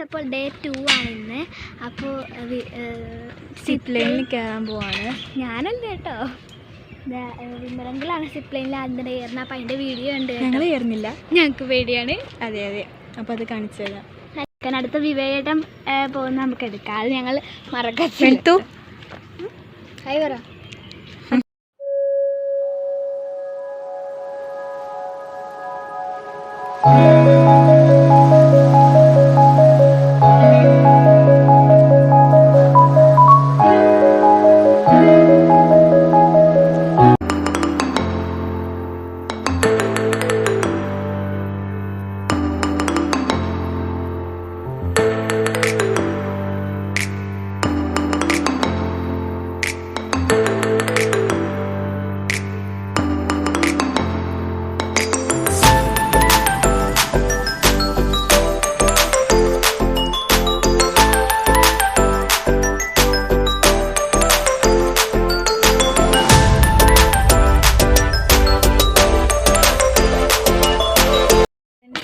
അപ്പോൾ ഡേ 2 ആണ് ഇന്ന്. അപ്പോൾ സിപ്പ് ലൈനിൽ കയറാൻ പോവാണ്. ഞാനല്ല കേട്ടോ, വിമറങ്കിലാണ് സിപ്പ് ലൈനിൽ ആദ്യം കയറുന്നത്. അപ്പോൾ അതിൻ്റെ വീഡിയോ ഉണ്ട്. ഞങ്ങൾ കയറുന്നില്ല, ഞങ്ങൾക്ക് പേടിയാണ്. അതെ അതെ. അപ്പോൾ അത് കാണിച്ചു തരാം. അടുത്ത വിവേകം പോകുന്ന നമുക്ക് എടുക്കാം. അത് ഞങ്ങൾ മറക്കു ഹായ് പറ.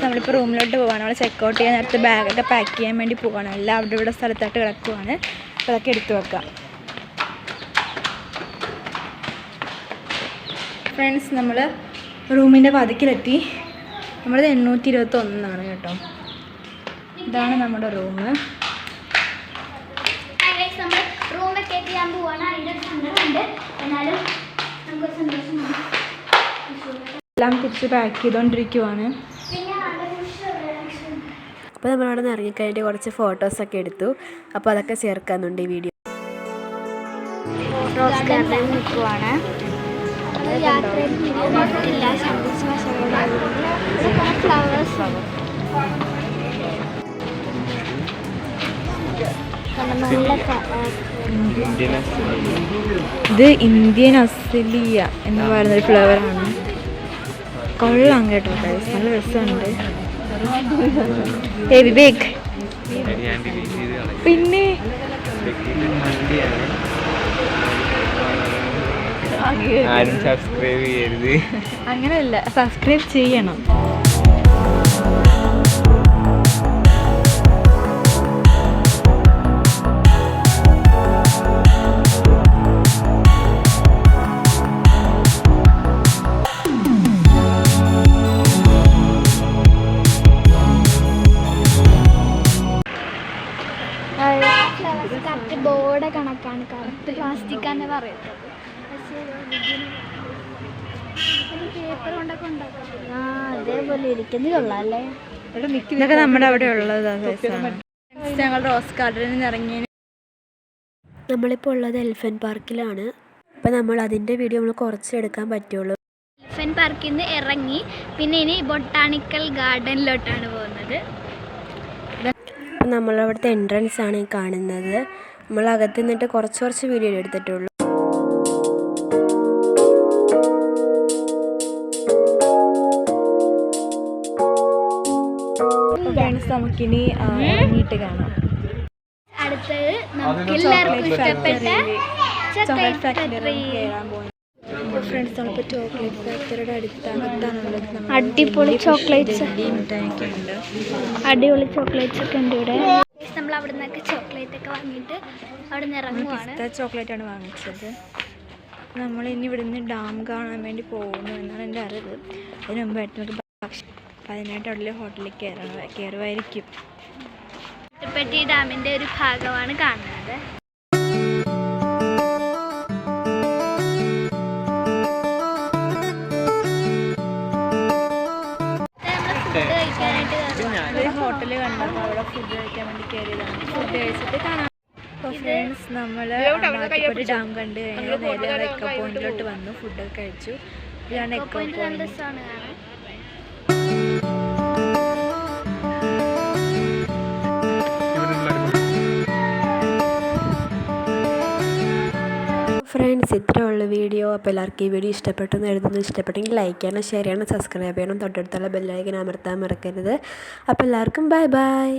നമ്മളിപ്പോൾ റൂമിലോട്ട് പോവാണ്. നമ്മൾ ചെക്കൗട്ട് ചെയ്യാൻ നേരത്തെ ബാഗൊക്കെ പാക്ക് ചെയ്യാൻ വേണ്ടി പോവാണ്. എല്ലാം അവിടെ ഇവിടെ സ്ഥലത്തായിട്ട് കിടക്കുവാണ്. അപ്പോൾ അതൊക്കെ എടുത്തു വെക്കാം. ഫ്രണ്ട്സ്, നമ്മൾ റൂമിൻ്റെ പതിക്കിലെത്തി. നമ്മളത് 821 കേട്ടോ. ഇതാണ് നമ്മുടെ റൂം. റൂമൊക്കെ ചെയ്യാൻ പോവാണ്. അതിൻ്റെ സങ്കടമുണ്ട്, എന്നാലും നമുക്കൊരു സന്തോഷമാണ്. എല്ലാം തിരിച്ച് പാക്ക് ചെയ്തുകൊണ്ടിരിക്കുവാണ്. അപ്പോൾ നമ്മളവിടെ നിന്ന് ഇറങ്ങിക്കഴിഞ്ഞിട്ട് കുറച്ച് ഫോട്ടോസൊക്കെ എടുത്തു. അപ്പോൾ അതൊക്കെ ചേർക്കാനുണ്ട് ഈ വീഡിയോ. റോസ് ഗാർഡൻ നിൽക്കുവാണ്. യാത്രയിൽ ഫ്ലവേഴ്സ് ഇത് ഇന്ത്യൻ അസലിയ എന്ന് പറയുന്നൊരു ഫ്ലവറാണ്. കൊള്ളാം കേട്ടോ, നല്ല രസമുണ്ട്. വിവേക് പിന്നെ സബ്സ്ക്രൈബ് ചെയ്യരുത്. അങ്ങനെയല്ല, സബ്സ്ക്രൈബ് ചെയ്യണം. കറക്റ്റ് ബോർഡ് കണക്കാണ്, കറക്റ്റ് പ്ലാസ്റ്റിക് തന്നെ പറയുന്നത്. പേപ്പർ കൊണ്ടൊക്കെ ഉണ്ടാക്കും. അതേപോലെ ഇരിക്കുന്നത് കൊള്ളാല്ലേ. ഇതൊക്കെ നമ്മുടെ അവിടെ ഉള്ളതാണ്. ഞങ്ങൾ റോസ് ഗാർഡനിൽ നിന്ന് ഇറങ്ങി. നമ്മളിപ്പോൾ ഉള്ളത് എലിഫൻറ്റ് പാർക്കിലാണ്. അപ്പോൾ നമ്മൾ അതിൻ്റെ വീഡിയോ നമ്മൾ കുറച്ച് എടുക്കാൻ പറ്റുള്ളൂ. എലിഫൻറ്റ് പാർക്കിൽ നിന്ന് ഇറങ്ങി പിന്നെ ഇനി ബൊട്ടാണിക്കൽ ഗാർഡനിലോട്ടാണ് പോകുന്നത്. അപ്പോൾ നമ്മളവിടുത്തെ എൻട്രൻസ് ആണ് ഈ കാണുന്നത്. നമ്മൾ അകത്ത് നിന്നിട്ട് കുറച്ച് വീഡിയോ എടുത്തിട്ടുള്ളൂ. നമുക്കിനി ഇറങ്ങിയിട്ട് കാണാം. അടുത്തത് നമുക്ക് എല്ലാവർക്കും ഇഷ്ടപ്പെട്ട ചോക്ലേറ്റ് ഫാക്ടറി. ഫ്രണ്ട്സ്, നമ്മളിപ്പോൾ ചോക്ലേറ്റ് ഫാക്ടറിയുടെ അടുത്താണുള്ളത്. അടിപൊളി ചോക്ലേറ്റ്സ്, മിഠായിയൊക്കെ ഉണ്ട്. അടിപൊളി ചോക്ലേറ്റ്സ് ഒക്കെ ഉണ്ട് ഇവിടെ. നമ്മൾ അവിടെ നിന്നൊക്കെ ചോക്ലേറ്റ് ഒക്കെ വാങ്ങിയിട്ട് അവിടെ നിന്ന് ഇറങ്ങുവാണ്. ചോക്ലേറ്റ് ആണ് വാങ്ങിച്ചത്. നമ്മൾ ഇനി ഇവിടുന്ന് ഡാം കാണാൻ വേണ്ടി പോകുന്നു എന്നാണ് എൻ്റെ അറിവ്. അതിന് മുമ്പായിട്ട് നമുക്ക് അതിനായിട്ട് അവിടെ ഹോട്ടലിൽ കയറുമായിരിക്കും. അട്ടപ്പെട്ടി ഡാമിൻ്റെ ഒരു ഭാഗമാണ് കാണുന്നത്. ഹോട്ടലിൽ കണ്ടപ്പോൾ അവിടെ ഫുഡ് കഴിക്കാൻ വേണ്ടി കയറിയതാണ്. ഫുഡ് കഴിച്ചിട്ട് കാണാം. അപ്പോൾ ഫ്രണ്ട്സ്, നമ്മൾ ഒരു ഡാം കണ്ട് കഴിഞ്ഞാൽ നേരെ എക്കോ പോയിന്റിലോട്ട് വന്നു. ഫുഡൊക്കെ കഴിച്ചു. ഇതാണ് എക്കോ പോയിന്റ്. ഫ്രണ്ട്സ്, ഇത്രയുള്ള വീഡിയോ. അപ്പോൾ എല്ലാവർക്കും ഈ വീഡിയോ ഇഷ്ടപ്പെട്ടെന്ന് എഴുതുന്നു. ഇഷ്ടപ്പെട്ടെങ്കിൽ ലൈക്ക് ചെയ്യണം, ഷെയർ ചെയ്യണം, സബ്സ്ക്രൈബ് ചെയ്യണം, തൊട്ടടുത്തുള്ള ബെല്ലൈക്കൻ അമർത്താൻ മറക്കരുത്. അപ്പോൾ എല്ലാവർക്കും ബൈ ബൈ.